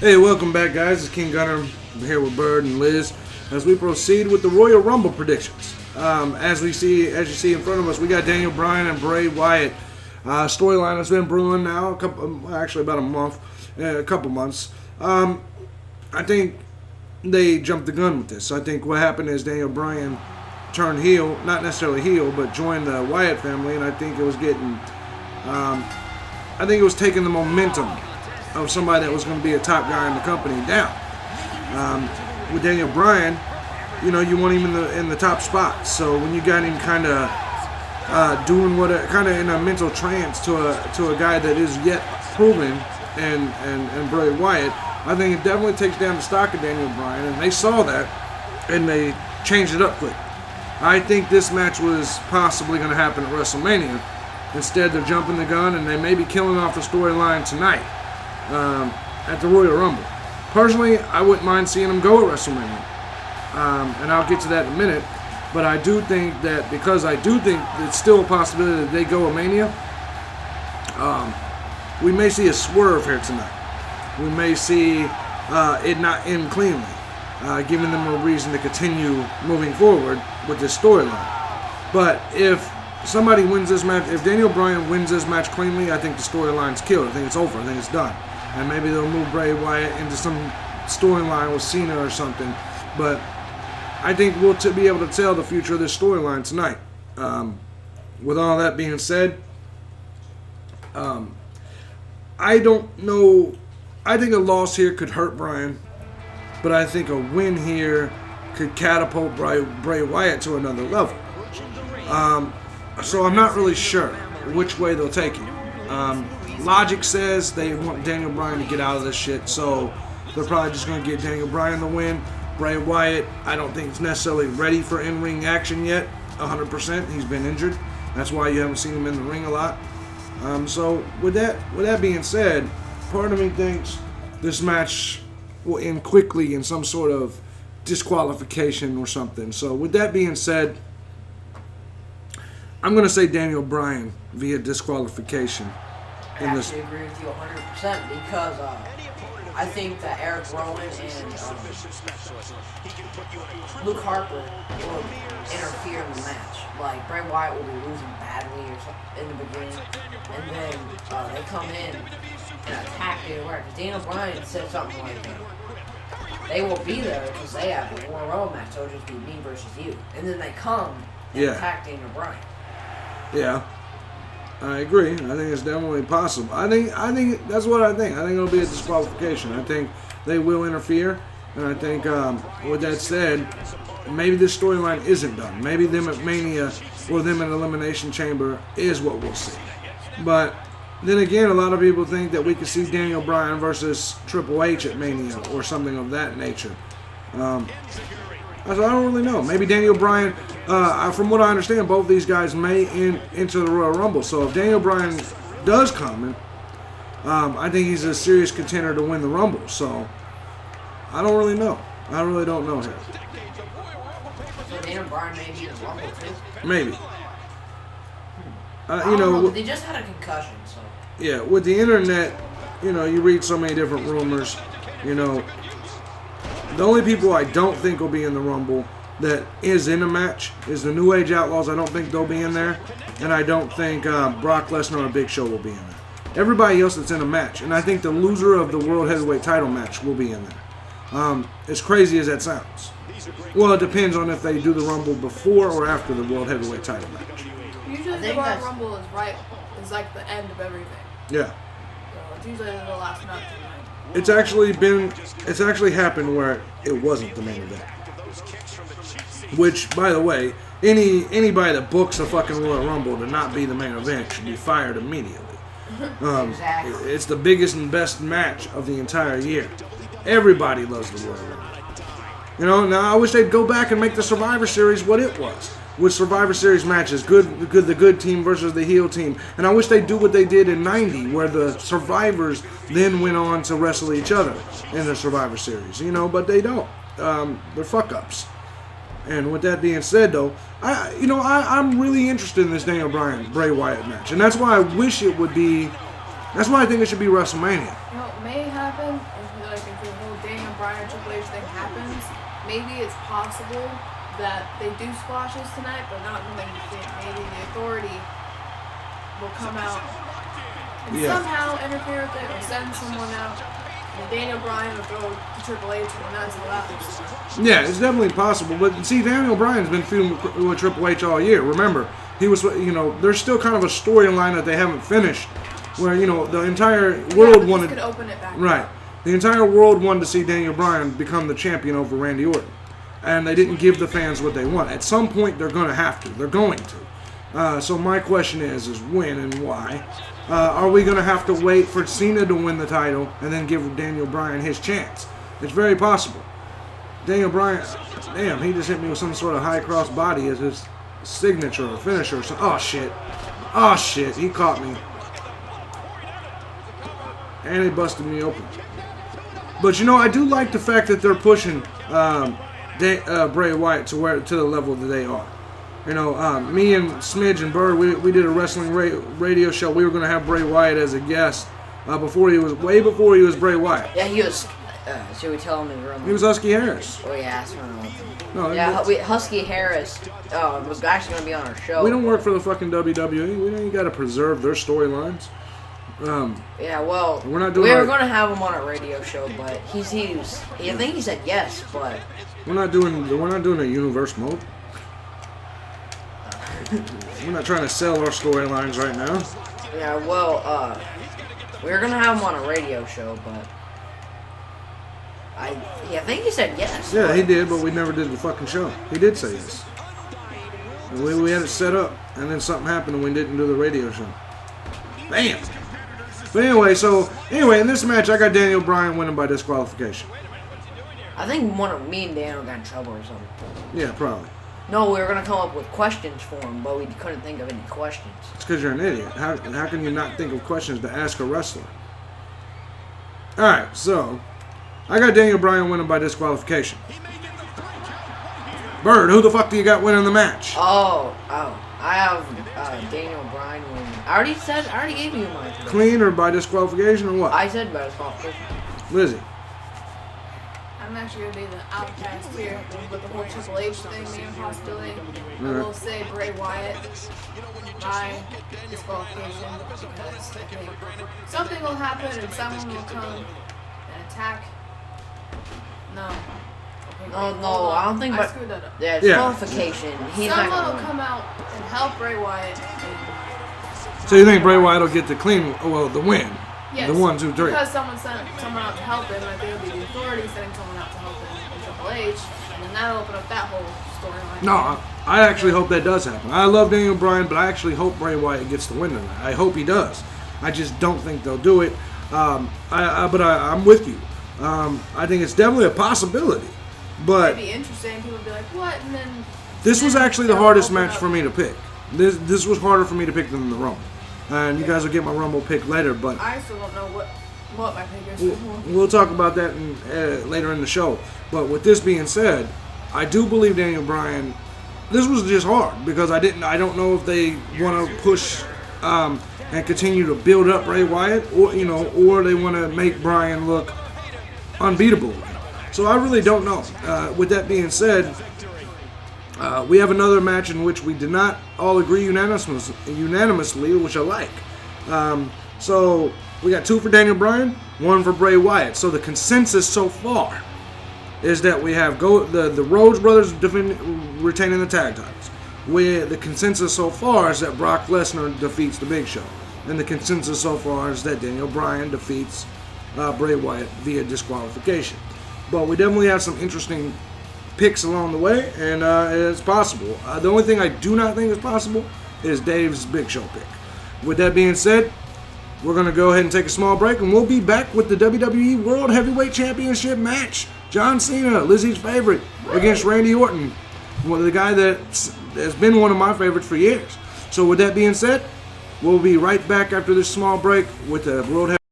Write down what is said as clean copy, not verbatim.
Hey, welcome back, guys. It's King Gunner. I'm here with Byrd and Liz as we proceed with the Royal Rumble predictions. As you see in front of us, we got Daniel Bryan and Bray Wyatt. Storyline has been brewing now, about a month, a couple months. I think they jumped the gun with this. I think what happened is Daniel Bryan turned heel, not necessarily heel, but joined the Wyatt family, and I think it was taking the momentum of somebody that was going to be a top guy in the company down. With Daniel Bryan, you want him in the top spot. So when you got him kind of doing in a mental trance to a guy that is yet proven, and Bray Wyatt, I think it definitely takes down the stock of Daniel Bryan, and they saw that and they changed it up quick. I think this match was possibly going to happen at WrestleMania. Instead, they're jumping the gun and they may be killing off the storyline tonight. At the Royal Rumble. Personally, I wouldn't mind seeing them go at WrestleMania, and I'll get to that in a minute. But I do think that because I do think it's still a possibility that they go at Mania, we may see a swerve here tonight. We may see it not end cleanly, giving them a reason to continue moving forward with this storyline. But if somebody wins this match, if Daniel Bryan wins this match cleanly, I think the storyline's killed. I think it's over. I think it's done. And maybe they'll move Bray Wyatt into some storyline with Cena or something. But I think we'll be able to tell the future of this storyline tonight. With all that being said, I don't know. I think a loss here could hurt Bryan. But I think a win here could catapult Bray Wyatt to another level. So I'm not really sure which way they'll take it. Logic says they want Daniel Bryan to get out of this shit, so they're probably just going to get Daniel Bryan the win. Bray Wyatt, I don't think he's necessarily ready for in-ring action yet, 100%. He's been injured. That's why you haven't seen him in the ring a lot. So with that being said, part of me thinks this match will end quickly in some sort of disqualification or something. So with that being said, I'm going to say Daniel Bryan via disqualification. I actually agree with you 100% because I think that Eric Rowan and Luke Harper will interfere in the match. Like, Bray Wyatt will be losing badly or something in the beginning, and then they come in and attack Daniel Bryan. Because Daniel Bryan said something like, they will be there because they have a Royal Rumble match, so it'll just be me versus you. And then they come and attack Daniel Bryan. Yeah, I agree. I think it's definitely possible. I think that's what I think. I think it'll be a disqualification. I think they will interfere, and I think with that said, maybe this storyline isn't done. Maybe them at Mania or them in Elimination Chamber is what we'll see. But then again, a lot of people think that we could see Daniel Bryan versus Triple H at Mania or something of that nature. I don't really know. Maybe Daniel Bryan, from what I understand, both these guys may enter the Royal Rumble. So if Daniel Bryan does come, I think he's a serious contender to win the Rumble. So I don't really know. I really don't know here. So Daniel Bryan may be in the Rumble too? Maybe. But they just had a concussion, so. Yeah, with the internet, you read so many different rumors, The only people I don't think will be in the Rumble that is in a match is the New Age Outlaws. I don't think they'll be in there. And I don't think Brock Lesnar or Big Show will be in there. Everybody else that's in a match. And I think the loser of the World Heavyweight title match will be in there. As crazy as that sounds. Well, it depends on if they do the Rumble before or after the World Heavyweight title match. Usually the Royal Rumble is like the end of everything. Yeah. So it's usually the last match. It's actually happened where it wasn't the main event. Which, by the way, anybody that books a fucking Royal Rumble to not be the main event should be fired immediately. Exactly. It's the biggest and best match of the entire year. Everybody loves the Royal Rumble. Now I wish they'd go back and make the Survivor Series what it was. With Survivor Series matches, the good team versus the heel team. And I wish they'd do what they did in '90, where the survivors then went on to wrestle each other in the Survivor Series. But they don't. They're fuck-ups. And with that being said, though, I'm really interested in this Daniel Bryan Bray Wyatt match, and that's why I wish it would be. That's why I think it should be WrestleMania. It may happen if Bryan Triple H thing happens, maybe it's possible that they do squashes tonight, but not the main thing. Maybe the Authority will come out and somehow interfere with it or send someone out. And Daniel Bryan will go to Triple H and that's allowed. Yeah, it's definitely possible. But see, Daniel Bryan's been feuding with Triple H all year. Remember, he was, there's still kind of a storyline that they haven't finished, where the entire world wanted. Could open it back. Right, the entire world wanted to see Daniel Bryan become the champion over Randy Orton, and they didn't give the fans what they want. At some point, they're going to have to. They're going to. So my question is when and why? Are we going to have to wait for Cena to win the title and then give Daniel Bryan his chance? It's very possible. Daniel Bryan, damn, he just hit me with some sort of high cross body as his signature or finisher or something. Oh, shit. Oh, shit. He caught me. And he busted me open. But, I do like the fact that they're pushing Bray Wyatt to the level that they are. Me and Smidge and Byrd, we did a wrestling radio show. We were going to have Bray Wyatt as a guest way before he was Bray Wyatt. Yeah, he was. Should we tell him his room? He was Husky Harris. Oh yeah, that's what No, Husky Harris was actually going to be on our show. We don't work for the fucking WWE. We got to preserve their storylines. Yeah, well, we're not doing. We were going to have him on a radio show, but I think he said yes, but we're not doing a universe mode. We're not trying to sell our storylines right now. Yeah, well, we were gonna have him on a radio show, but I think he said yes. Yeah, he did, but we never did the fucking show. He did say yes. We had it set up, and then something happened, and we didn't do the radio show. Bam. But anyway, in this match, I got Daniel Bryan winning by disqualification. I think me and Daniel got in trouble or something. Yeah, probably. No, we were going to come up with questions for him, but we couldn't think of any questions. It's because you're an idiot. How can you not think of questions to ask a wrestler? Alright, so I got Daniel Bryan winning by disqualification. Byrd, who the fuck do you got winning the match? Oh, I have Daniel Bryan winning. I already gave you mine. Clean or by disqualification or what? I said by disqualification. Lizzy. I'm actually going to be the outcast here with the whole Triple H thing being a possibility. I will say Bray Wyatt by disqualification because I think something will happen and someone will come and attack. No. Okay, no, I don't think. I screwed that up. Yeah, disqualification. Someone will come out and help Bray Wyatt. So you think Bray Wyatt will get the win? Yes, the 1, 2, 3. Because someone sent someone out to help him, I think it'll be the Authority sending someone out to help him in Triple H, and then that'll open up that whole storyline. No, I actually hope that does happen. I love Daniel Bryan, but I actually hope Bray Wyatt gets the win tonight. I hope he does. I just don't think they'll do it. But I'm with you. I think it's definitely a possibility. But it'd be interesting. People would be like, "What?" And then this was actually the hardest match for me to pick. This was harder for me to pick than the Rumble. And you guys will get my Rumble pick later, but I still don't know what my pick is. We'll talk about that later in the show. But with this being said, I do believe Daniel Bryan. This was just hard because I don't know if they want to push and continue to build up Bray Wyatt, or they want to make Bryan look unbeatable. So I really don't know. With that being said, we have another match in which we did not all agree unanimously, which I like. So we got 2 for Daniel Bryan, 1 for Bray Wyatt. So the consensus so far is that we have the Rhodes brothers retaining the tag titles. The consensus so far is that Brock Lesnar defeats the Big Show. And the consensus so far is that Daniel Bryan defeats Bray Wyatt via disqualification. But we definitely have some interesting picks along the way, and it's possible. The only thing I do not think is possible is Dave's Big Show pick. With that being said, we're going to go ahead and take a small break, and we'll be back with the WWE World Heavyweight Championship match. John Cena, Lizzy's favorite, against Randy Orton, the guy that has been one of my favorites for years. So with that being said, we'll be right back after this small break with the World Heavyweight